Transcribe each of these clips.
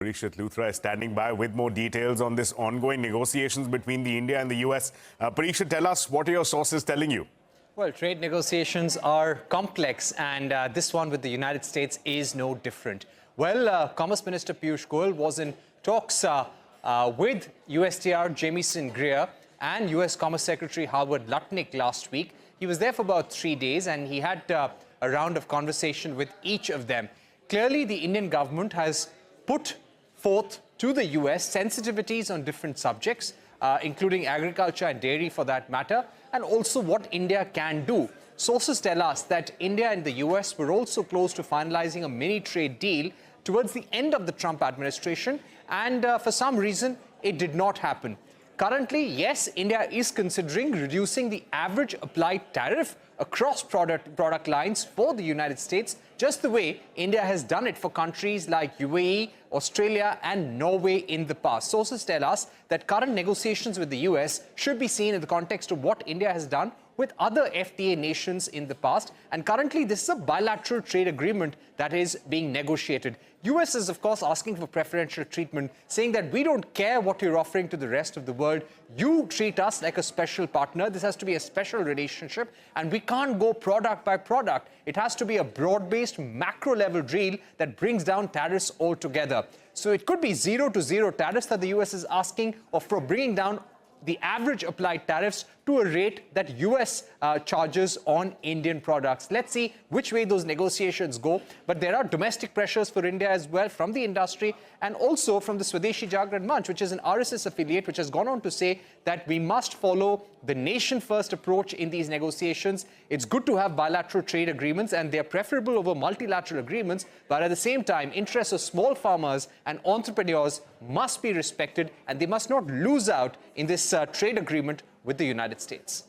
Parikshit Luthra is standing by with more details on this ongoing negotiations between the India and the US. Parikshit, tell us, what are your sources telling you? Well, trade negotiations are complex, and this one with the United States is no different. Well, Commerce Minister Piyush Goyal was in talks with USTR Jamieson Greer and US Commerce Secretary Howard Lutnick last week. He was there for about 3 days, and he had a round of conversation with each of them. Clearly, the Indian government has put forth to the US sensitivities on different subjects, including agriculture and dairy for that matter, and also what India can do. Sources tell us that India and the US were also close to finalizing a mini trade deal towards the end of the Trump administration, and for some reason it did not happen. Currently, yes, India is considering reducing the average applied tariff across product lines for the United States, just the way India has done it for countries like UAE, Australia and Norway in the past. Sources tell us that current negotiations with the US should be seen in the context of what India has done with other FTA nations in the past, and currently this is a bilateral trade agreement that is being negotiated. US is of course asking for preferential treatment, saying that we don't care what you're offering to the rest of the world, you treat us like a special partner. This has to be a special relationship, and we can't go product by product. It has to be a broad-based macro level deal that brings down tariffs altogether. So it could be 0 to 0 tariffs that the US is asking, or for bringing down the average applied tariffs to a rate that US charges on Indian products. Let's see which way those negotiations go. But there are domestic pressures for India as well from the industry and also from the Swadeshi Jagran Manch, which is an RSS affiliate, which has gone on to say that we must follow the nation-first approach in these negotiations. It's good to have bilateral trade agreements, and they're preferable over multilateral agreements. But at the same time, interests of small farmers and entrepreneurs must be respected, and they must not lose out in this trade agreement with the United States.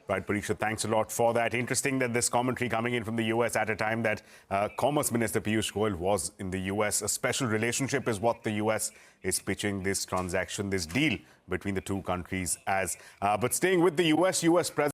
Right, Parikshit, thanks a lot for that. Interesting that this commentary coming in from the US at a time that Commerce Minister Piyush Goyal was in the US. A special relationship is what the US is pitching this transaction, this deal between the two countries as. But staying with the US President